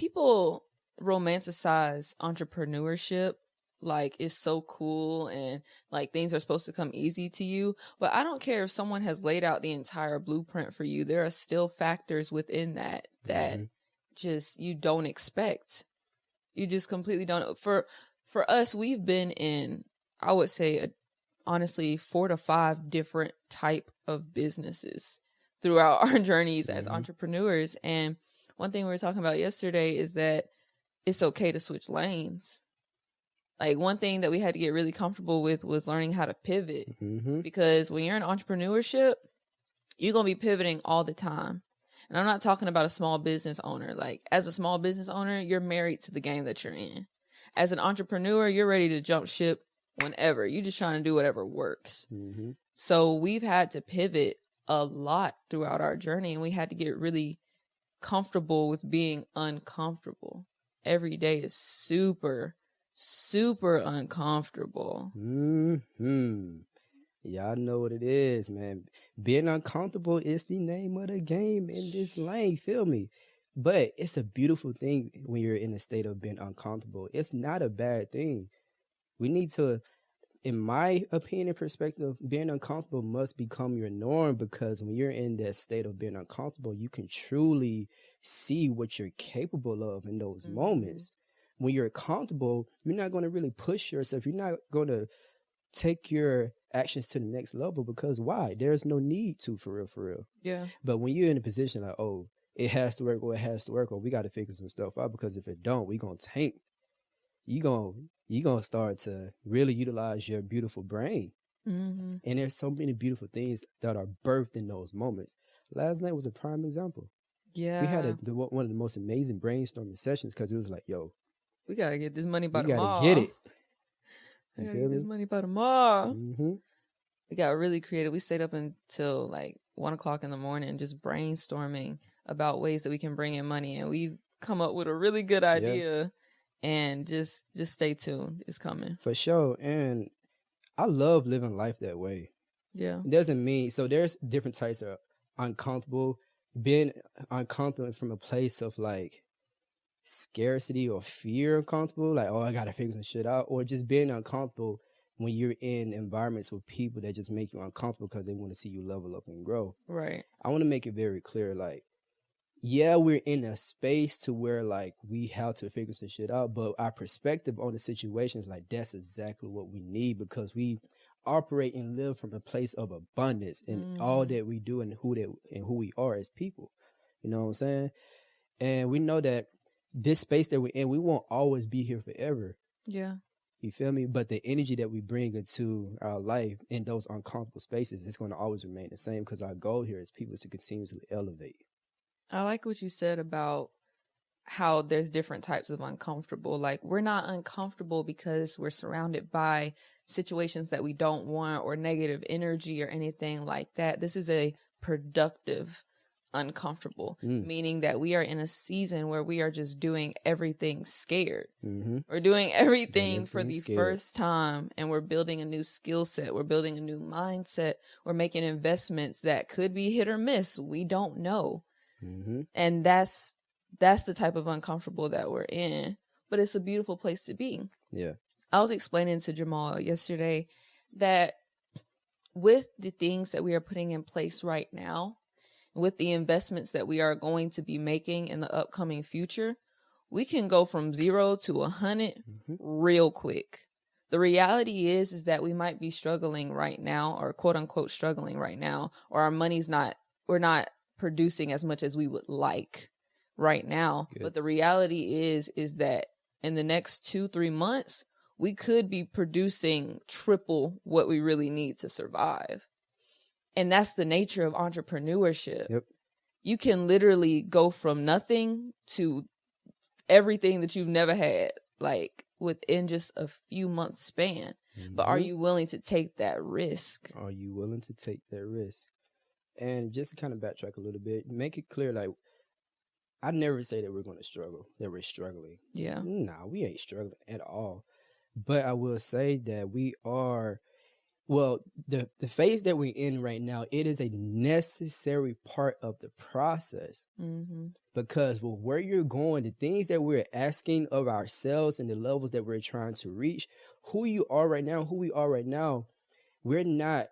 people romanticize entrepreneurship like it's so cool and like things are supposed to come easy to you. But I don't care if someone has laid out the entire blueprint for you. There are still factors within that just you don't expect. You just completely don't. For us, we've been in, I would say, honestly, 4 to 5 different type of businesses throughout our journeys as entrepreneurs. And one thing we were talking about yesterday is that it's okay to switch lanes. Like one thing that we had to get really comfortable with was learning how to pivot, because when you're in entrepreneurship, you're going to be pivoting all the time. And I'm not talking about a small business owner. Like as a small business owner, you're married to the game that you're in. As an entrepreneur, you're ready to jump ship whenever. You're just trying to do whatever works. So we've had to pivot a lot throughout our journey, and we had to get really comfortable with being uncomfortable. Every day is super uncomfortable. Y'all know what it is, man. Being uncomfortable is the name of the game in this lane, feel me? But it's a beautiful thing when you're in a state of being uncomfortable. It's not a bad thing. We need to, in my opinion and perspective, being uncomfortable must become your norm, because when you're in that state of being uncomfortable, you can truly see what you're capable of in those moments. When you're comfortable, you're not going to really push yourself. You're not going to take your actions to the next level, because why? There's no need to, for real. Yeah. But when you're in a position like, oh, it has to work, or we got to figure some stuff out, because if it don't, we going to tank. You going to start to really utilize your beautiful brain. And there's so many beautiful things that are birthed in those moments. Last night was a prime example. Yeah. We had one of the most amazing brainstorming sessions, because it was like, yo, we got to get this money by tomorrow. We got to get it. We got to get this money by tomorrow. We got really creative. We stayed up until like 1 o'clock in the morning just brainstorming about ways that we can bring in money. And we've come up with a really good idea. Yeah. And just stay tuned. It's coming. For sure. And I love living life that way. Yeah. It doesn't mean, so there's different types of uncomfortable. Being uncomfortable from a place of like scarcity or fear, uncomfortable, like, oh, I got to figure some shit out. Or just being uncomfortable when you're in environments with people that just make you uncomfortable because they want to see you level up and grow. Right. I want to make it very clear, like, yeah, we're in a space to where like we have to figure some shit out, but our perspective on the situation is like, that's exactly what we need, because we operate and live from a place of abundance in all that we do and who we are as people. You know what I'm saying? And we know that this space that we're in, we won't always be here forever. Yeah. You feel me? But the energy that we bring into our life in those uncomfortable spaces is going to always remain the same, because our goal here as people is to continuously elevate. I like what you said about how there's different types of uncomfortable. Like, we're not uncomfortable because we're surrounded by situations that we don't want or negative energy or anything like that. This is a productive uncomfortable, meaning that we are in a season where we are just doing everything scared. We're doing everything for the first time, and we're building a new skill set. We're building a new mindset. We're making investments that could be hit or miss. We don't know. And that's the type of uncomfortable that we're in, but it's a beautiful place to be. Yeah. I was explaining to Jamal yesterday that with the things that we are putting in place right now, with the investments that we are going to be making in the upcoming future, we can go from 0 to 100 real quick. The reality is that we might be struggling right now, or quote unquote struggling right now, or our money's we're not producing as much as we would like right now. Good. But the reality is that in the next 2-3 months, we could be producing triple what we really need to survive. And that's the nature of entrepreneurship. Yep. You can literally go from nothing to everything that you've never had, like within just a few months span. But are you willing to take that risk? Are you willing to take that risk? And just to kind of backtrack a little bit, make it clear, like, I never say that we're going to struggle, that we're struggling. Yeah. Nah, we ain't struggling at all. But I will say that we're Well, the phase that we're in right now, it is a necessary part of the process. Mm-hmm. Because with where you're going, the things that we're asking of ourselves and the levels that we're trying to reach, who we are right now, we're not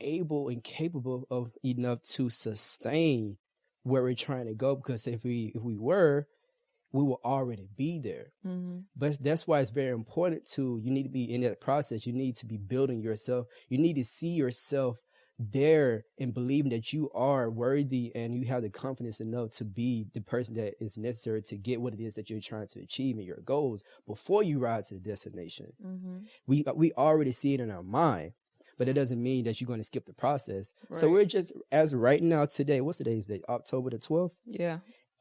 able and capable of enough to sustain where we're trying to go. Because if we were, we will already be there. Mm-hmm. But that's why it's very important you need to be in that process. You need to be building yourself. You need to see yourself there and believing that you are worthy and you have the confidence enough to be the person that is necessary to get what it is that you're trying to achieve in your goals before you ride to the destination. Mm-hmm. We already see it in our mind, but it doesn't mean that you're going to skip the process. Right. So we're just, as right now today, what's today's date? October the 12th? Yeah.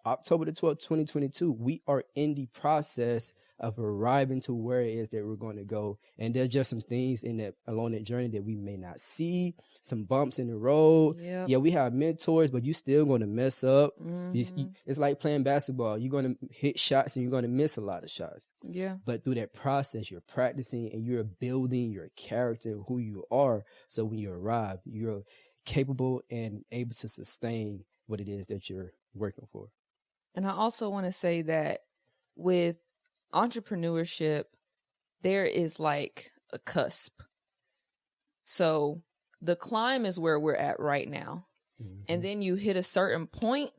October the 12th, 2022, we are in the process of arriving to where it is that we're going to go. And there's just some things along that journey that we may not see, some bumps in the road. Yep. Yeah, we have mentors, but you still going to mess up. Mm-hmm. It's like playing basketball. You're going to hit shots and you're going to miss a lot of shots. Yeah. But through that process, you're practicing and you're building your character, who you are. So when you arrive, you're capable and able to sustain what it is that you're working for. And I also want to say that with entrepreneurship, there is like a cusp. So the climb is where we're at right now. Mm-hmm. And then you hit a certain point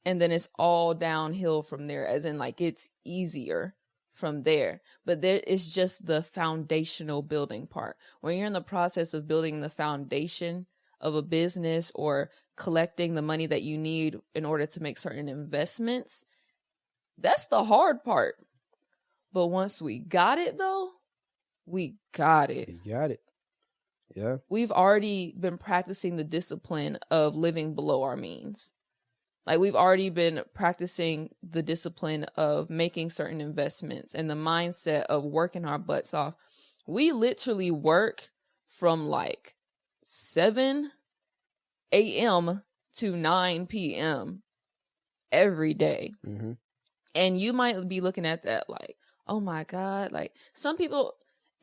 and then it's all downhill from there, as in like it's easier from there. But there is just the foundational building part. When you're in the process of building the foundation of a business or collecting the money that you need in order to make certain investments, that's the hard part. But once we got it, though, we got it. We got it. Yeah. We've already been practicing the discipline of living below our means. Like, we've already been practicing the discipline of making certain investments and the mindset of working our butts off. We literally work from like 7 a.m. to 9 p.m. every day. Mm-hmm. And you might be looking at that like, oh my God, like some people,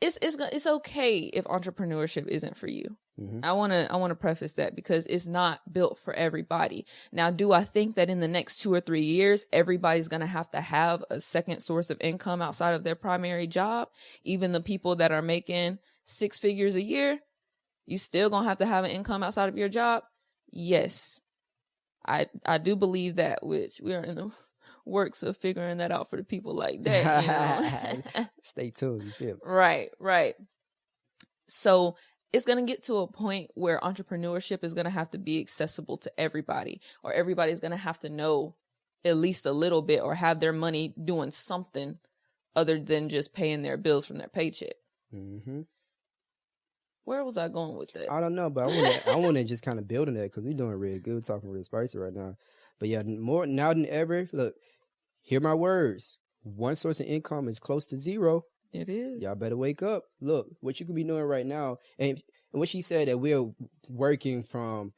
it's okay if entrepreneurship isn't for you. Mm-hmm. I want to preface that because it's not built for everybody. Now, do I think that in the next 2 or 3 years, everybody's going to have a second source of income outside of their primary job? Even the people that are making 6 figures a year, you still going to have an income outside of your job? Yes. I do believe that, which we are in the works of figuring that out for the people like that, you know? Stay tuned, you feel me? Right. So it's going to get to a point where entrepreneurship is going to have to be accessible to everybody, or everybody's going to have to know at least a little bit or have their money doing something other than just paying their bills from their paycheck. Mm-hmm. Where was I going with that? I don't know, but I want to just kind of build on that because we're doing really good, talking real spicy right now. But yeah, more now than ever, look, hear my words. One source of income is close to zero. It is. Y'all better wake up. Look, what you could be doing right now. And when she said that we're working from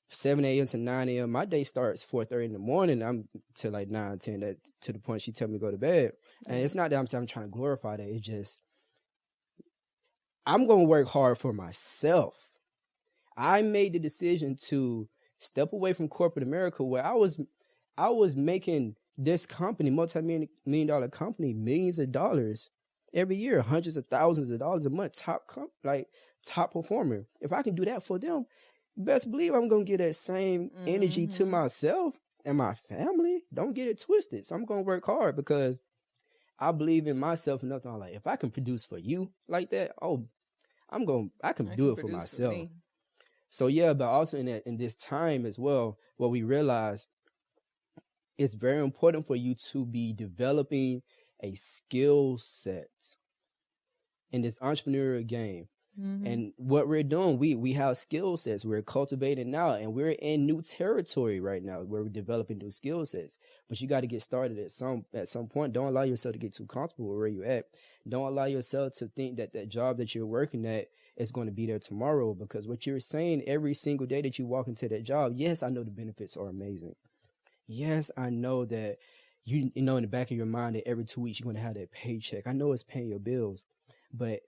7 a.m. to 9 a.m., my day starts 4:30 in the morning. I'm till like 9, 10, that, to the point she tell me to go to bed. And it's not that I'm saying I'm trying to glorify that. It's just, I'm going to work hard for myself. I made the decision to step away from corporate America where I was making this company, multi-million dollar company, millions of dollars every year, hundreds of thousands of dollars a month, top performer. If I can do that for them, best believe I'm going to get that same energy to myself and my family. Don't get it twisted. So I'm going to work hard because I believe in myself enough to like, if I can produce for you like that, I can do it for myself. So yeah, but also in this time as well, what we realize, it's very important for you to be developing a skill set in this entrepreneurial game. Mm-hmm. And what we're doing, we have skill sets we're cultivating now, and we're in new territory right now where we're developing new skill sets. But you got to get started at some point. Don't allow yourself to get too comfortable where you're at. Don't allow yourself to think that that job that you're working at is going to be there tomorrow, because what you're saying every single day that you walk into that job, yes, I know the benefits are amazing. Yes, I know that you know in the back of your mind that every 2 weeks you're going to have that paycheck. I know it's paying your bills, but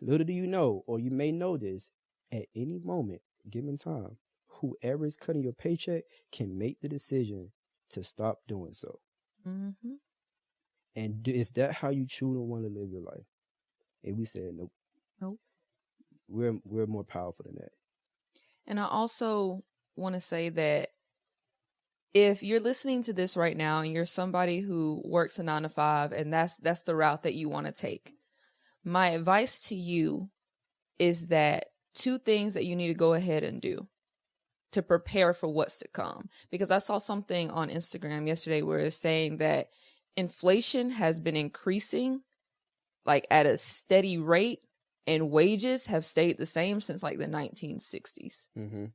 little do you know, or you may know this, at any moment, given time, whoever is cutting your paycheck can make the decision to stop doing so. Mm-hmm. And is that how you truly want to live your life? And we said, nope. Nope. We're more powerful than that. And I also want to say that if you're listening to this right now and you're somebody who works a 9 to 5 and that's the route that you want to take, my advice to you is that 2 things that you need to go ahead and do to prepare for what's to come. Because I saw something on Instagram yesterday where it's saying that inflation has been increasing like at a steady rate and wages have stayed the same since like the 1960s. Mm-hmm.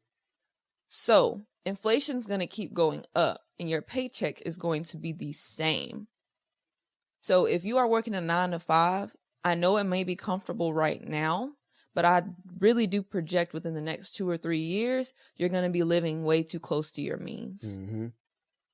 So inflation's going to keep going up and your paycheck is going to be the same. So if you are working a 9 to 5, I know it may be comfortable right now, but I really do project within the next 2 or 3 years, you're going to be living way too close to your means. Mm-hmm.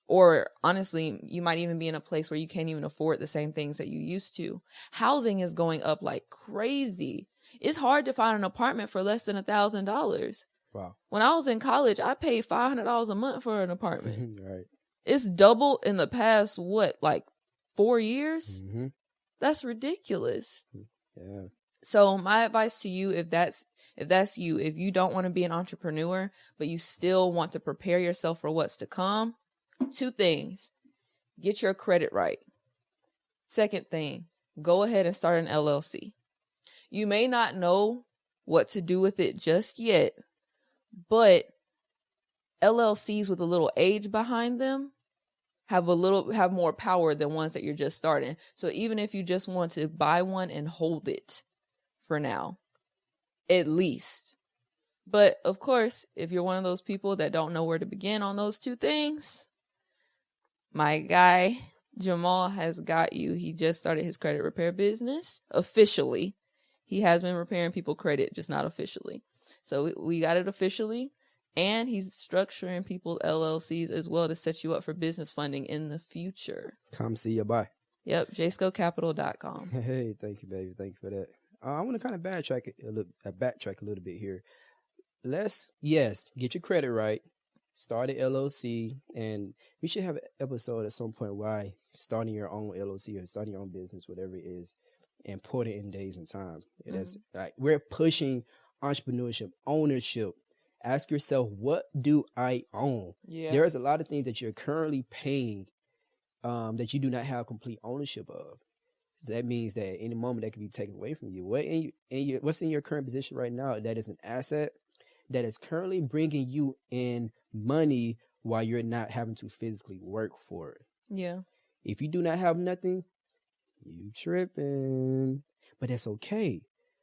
Or honestly, you might even be in a place where you can't even afford the same things that you used to. Housing is going up like crazy. It's hard to find an apartment for less than $1,000. Wow. When I was in college, I paid $500 a month for an apartment. Right. It's doubled in the past, like 4 years? Mm-hmm. That's ridiculous. Yeah. So my advice to you, if that's you, if you don't want to be an entrepreneur, but you still want to prepare yourself for what's to come, 2 things. Get your credit right. Second thing, go ahead and start an LLC. You may not know what to do with it just yet, but LLCs with a little age behind them have more power than ones that you're just starting. So even if you just want to buy one and hold it for now, at least. But of course, if you're one of those people that don't know where to begin on those 2 things, my guy Jamal has got you. He just started his credit repair business officially. He has been repairing people credit, just not officially. So we got it officially. And he's structuring people's LLCs as well to set you up for business funding in the future. Come see you. Bye. Yep, jscocapital.com. Hey, thank you, baby. Thank you for that. I want to kind of backtrack a little bit here. Get your credit right. Start an LLC, and we should have an episode at some point why starting your own LLC or starting your own business, whatever it is, important in days and time. Mm-hmm. That's like we're pushing entrepreneurship, ownership. Ask yourself, what do I own? Yeah. There's a lot of things that you're currently paying that you do not have complete ownership of. So that means that at any moment that can be taken away from you. What's in your current position right now that is an asset that is currently bringing you in money while you're not having to physically work for it. Yeah. If you do not have nothing, you tripping. But that's okay,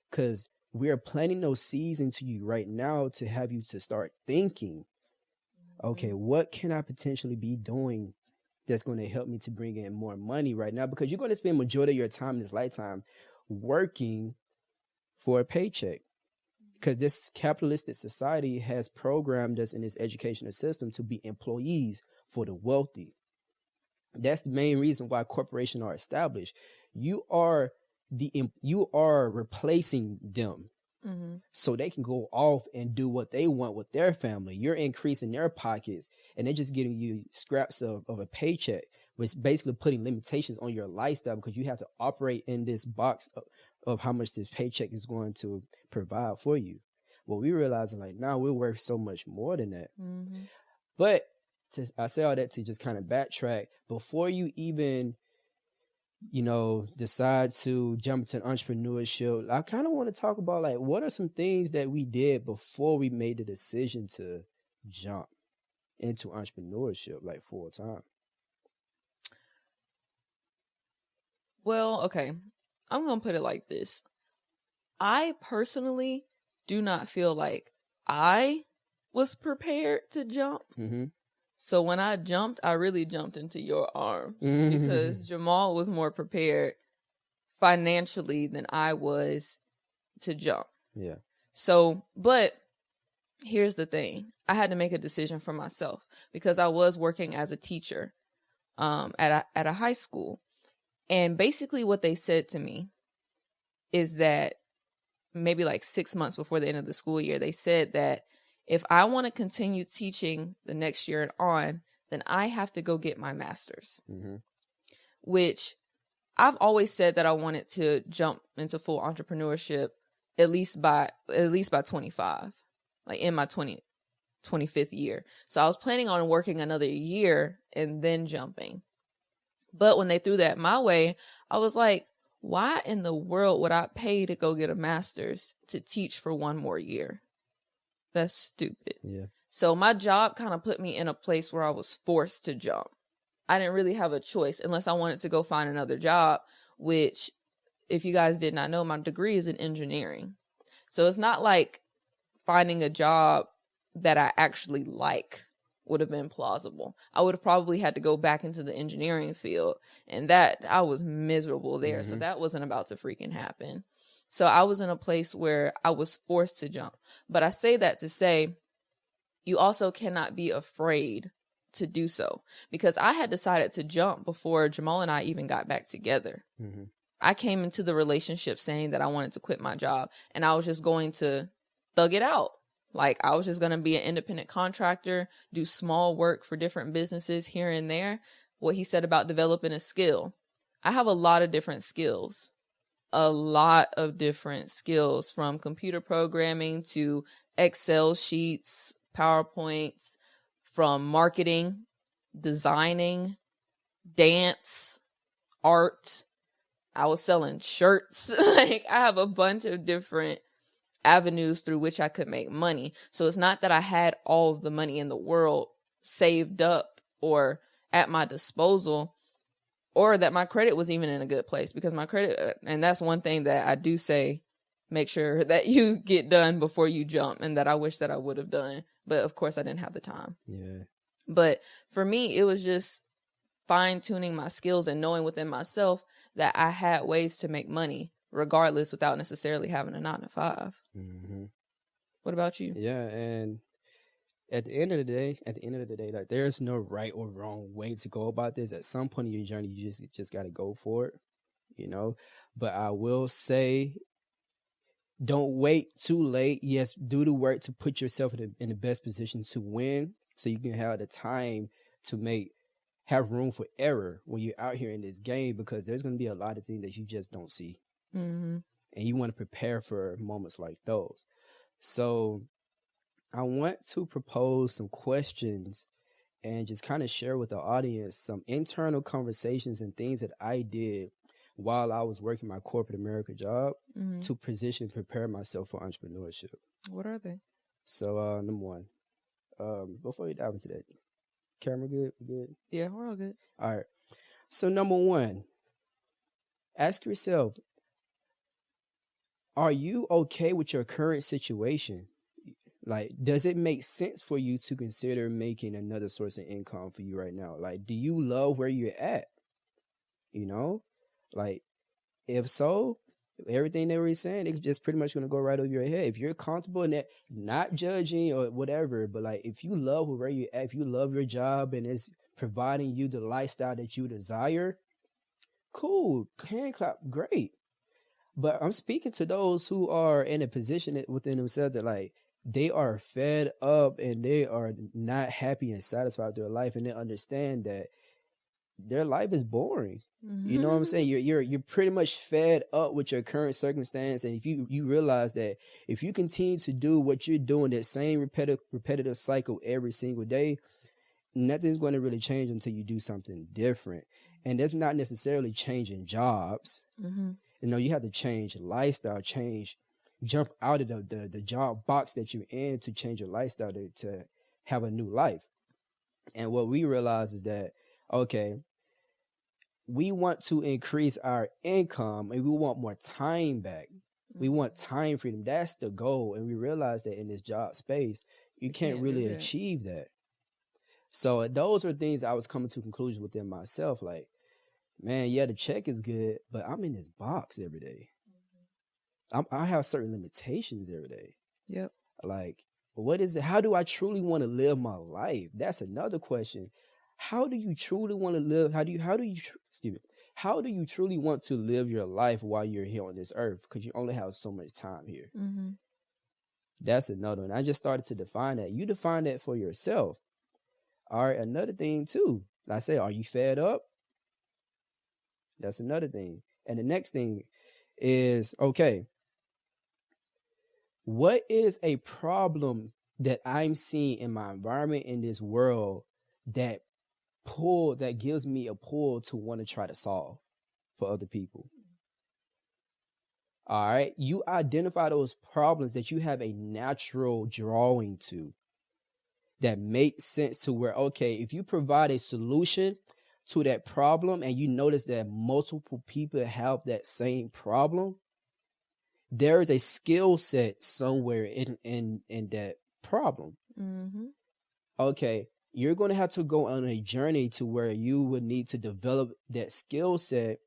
because we're planting those seeds into you right now to have you to start thinking, okay, what can I potentially be doing that's going to help me to bring in more money right now? Because you're going to spend majority of your time in this lifetime working for a paycheck. Because this capitalistic society has programmed us in this educational system to be employees for the wealthy. That's the main reason why corporations are established. You are replacing them, so they can go off and do what they want with their family. You're increasing their pockets, and they're just giving you scraps of a paycheck, which is basically putting limitations on your lifestyle because you have to operate in this box of how much this paycheck is going to provide for you. Well, we realizing like now we're worth so much more than that. But I say all that to just kind of backtrack before you even, decide to jump into entrepreneurship. I kind of want to talk about like what are some things that we did before we made the decision to jump into entrepreneurship like full time. Well, okay. I'm going to put it like this. I personally do not feel like I was prepared to jump. So when I jumped, I really jumped into your arms because Jamal was more prepared financially than I was to jump. Yeah. So, but here's the thing. I had to make a decision for myself because I was working as a teacher at a high school. And basically what they said to me is that maybe like 6 months before the end of the school year, they said that if I want to continue teaching the next year and on, then I have to go get my master's, which I've always said that I wanted to jump into full entrepreneurship at least by 25, like in my 25th year. So I was planning on working another year and then jumping. But when they threw that my way, I was like, why in the world would I pay to go get a master's to teach for one more year? That's stupid. Yeah. So my job kind of put me in a place where I was forced to jump. I didn't really have a choice unless I wanted to go find another job, which, if you guys did not know, my degree is in engineering. So it's not like finding a job that I actually like would have been plausible. I would have probably had to go back into the engineering field, and that I was miserable there. So that wasn't about to freaking happen. So I was in a place where I was forced to jump. But I say that to say, you also cannot be afraid to do so, because I had decided to jump before Jamal and I even got back together. I came into the relationship saying that I wanted to quit my job, and I was just going to thug it out. Like, I was just going to be an independent contractor, do small work for different businesses here and there. What he said about developing a skill. I have a lot of different skills. From computer programming to Excel sheets, PowerPoints, from marketing, designing, dance, art. I was selling shirts. Like, I have a bunch of different avenues through which I could make money. So it's not that I had all of the money in the world saved up or at my disposal, or that my credit was even in a good place, because my credit, and that's one thing that I do say, make sure that you get done before you jump, and that I wish that I would have done. But of course I didn't have the time. Yeah. But for me, it was just fine tuning my skills and knowing within myself that I had ways to make money regardless, without necessarily having a 9-to-5. What about you? Yeah, and at the end of the day, like, there's no right or wrong way to go about this. At some point in your journey, you just got to go for it, But I will say, don't wait too late. Yes, do the work to put yourself in the best position to win, so you can have the time to have room for error when you're out here in this game, because there's going to be a lot of things that you just don't see. And you want to prepare for moments like those. So I want to propose some questions and just kind of share with the audience some internal conversations and things that I did while I was working my corporate America job to position and prepare myself for entrepreneurship. What are they? So number one, before we dive into that, camera good? Good? Yeah, we're all good. All right. So number one, ask yourself, are you okay with your current situation? Like, does it make sense for you to consider making another source of income for you right now? Like, do you love where you're at? Like, if so, everything they were saying, it's just pretty much going to go right over your head. If you're comfortable in that, not judging or whatever, but like, if you love where you're at, if you love your job and it's providing you the lifestyle that you desire, cool, hand clap, great. But I'm speaking to those who are in a position within themselves that, like, they are fed up and they are not happy and satisfied with their life, and they understand that their life is boring. You know what I'm saying? You're pretty much fed up with your current circumstance, and if you realize that if you continue to do what you're doing, that same repetitive cycle every single day, nothing's going to really change until you do something different. And that's not necessarily changing jobs. You have to change lifestyle, jump out of the job box that you're in to change your lifestyle to have a new life. And what we realize is that, okay, we want to increase our income and we want more time back. We want time freedom. That's the goal. And we realize that in this job space, you can't really achieve that. So those are things I was coming to conclusion within myself. Like, man, yeah, the check is good, but I'm in this box every day. I have certain limitations every day. Yep. Like, what is it? How do I truly want to live my life? That's another question. How do you truly want to live? How do you how do you truly want to live your life while you're here on this earth? Because you only have so much time here. Mm-hmm. That's another one. I just started to define that. You define that for yourself. All right, another thing too. Like I say, are you fed up? That's another thing. And the next thing is, okay, what is a problem that I'm seeing in my environment, in this world, that gives me a pull to want to try to solve for other people? All right. You identify those problems that you have a natural drawing to that make sense, to where, okay, if you provide a solution to that problem and you notice that multiple people have that same problem, there is a skill set somewhere in that problem. Mm-hmm. Okay, you're going to have to go on a journey to where you would need to develop that skill set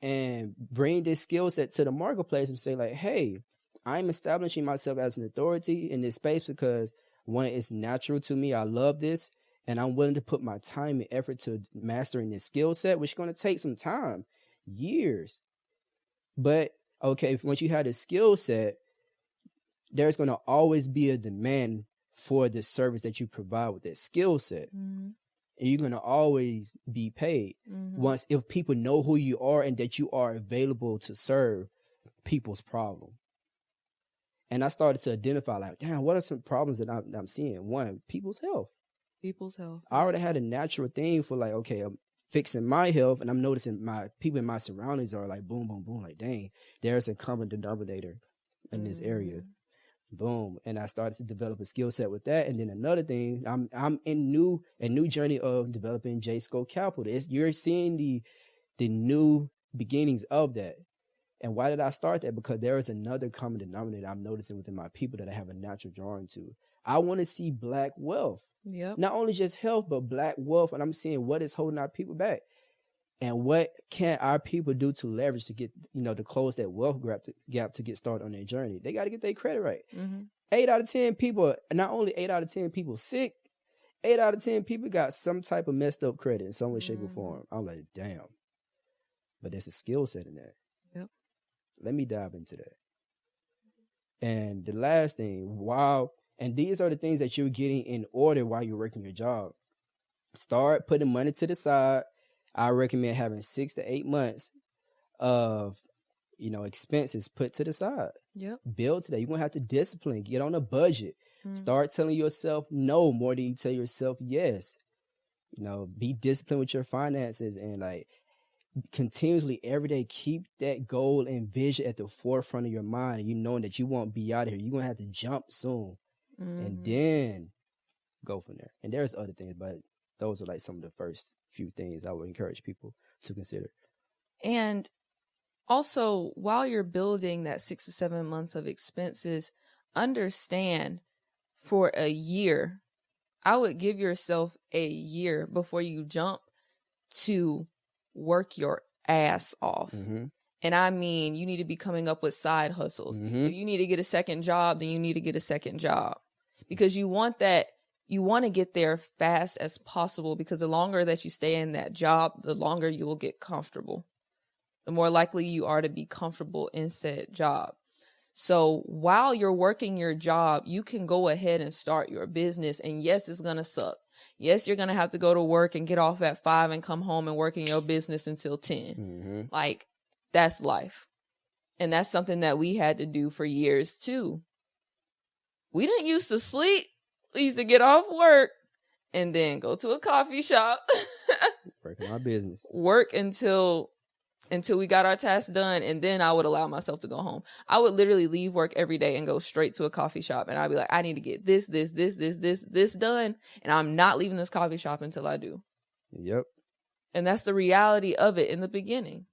and bring this skill set to the marketplace and say, like, hey, I'm establishing myself as an authority in this space because, one, it's natural to me. I love this. And I'm willing to put my time and effort to mastering this skill set, which is going to take some time, years. But, okay, once you have the skill set, there's going to always be a demand for the service that you provide with that skill set. Mm-hmm. And you're going to always be paid. Mm-hmm. If people know who you are and that you are available to serve people's problem. And I started to identify, like, damn, what are some problems that I'm seeing? One, people's health. People's health. I already had a natural thing for, like, okay, I'm fixing my health, and I'm noticing my people in my surroundings are like, boom, boom, boom. Like, dang, there's a common denominator in this area. Boom. And I started to develop a skill set with that. And then another thing, I'm in a new journey of developing J-Scope Capital. You're seeing the new beginnings of that. And why did I start that? Because there is another common denominator I'm noticing within my people that I have a natural drawing to. I want to see Black wealth. Yep. Not only just health, but Black wealth. And I'm seeing what is holding our people back. And what can our people do to leverage to get, to close that wealth gap to get started on their journey? They got to get their credit right. Mm-hmm. 8 out of 10 people, not only 8 out of 10 people sick, 8 out of 10 people got some type of messed up credit in some way, shape, or form. I'm like, damn. But there's a skill set in that. Yep. Let me dive into that. And the last thing, and these are the things that you're getting in order while you're working your job. Start putting money to the side. I recommend having 6 to 8 months of, expenses put to the side. Yep. Build to that. You're going to have to discipline, get on a budget. Mm-hmm. Start telling yourself no more than you tell yourself yes. Be disciplined with your finances and, like, continuously every day keep that goal and vision at the forefront of your mind. And you knowing that you won't be out of here. You're going to have to jump soon. Mm-hmm. And then go from there. And there's other things, but those are like some of the first few things I would encourage people to consider. And also, while you're building that 6 to 7 months of expenses, understand for a year, I would give yourself a year before you jump to work your ass off. Mm-hmm. And I mean, you need to be coming up with side hustles. Mm-hmm. If you need to get a second job, then you need to get a second job because you want that. You want to get there fast as possible because the longer that you stay in that job, the longer you will get comfortable. The more likely you are to be comfortable in said job. So while you're working your job, you can go ahead and start your business. And yes, it's going to suck. Yes, you're going to have to go to work and get off at 5 and come home and work in your business until 10. Mm-hmm. Like, that's life. And that's something that we had to do for years too. We didn't used to sleep. We used to get off work and then go to a coffee shop. Working our business. Work until we got our tasks done, and then I would allow myself to go home. I would literally leave work every day and go straight to a coffee shop, and I'd be like, I need to get this done, and I'm not leaving this coffee shop until I do. Yep. And that's the reality of it in the beginning.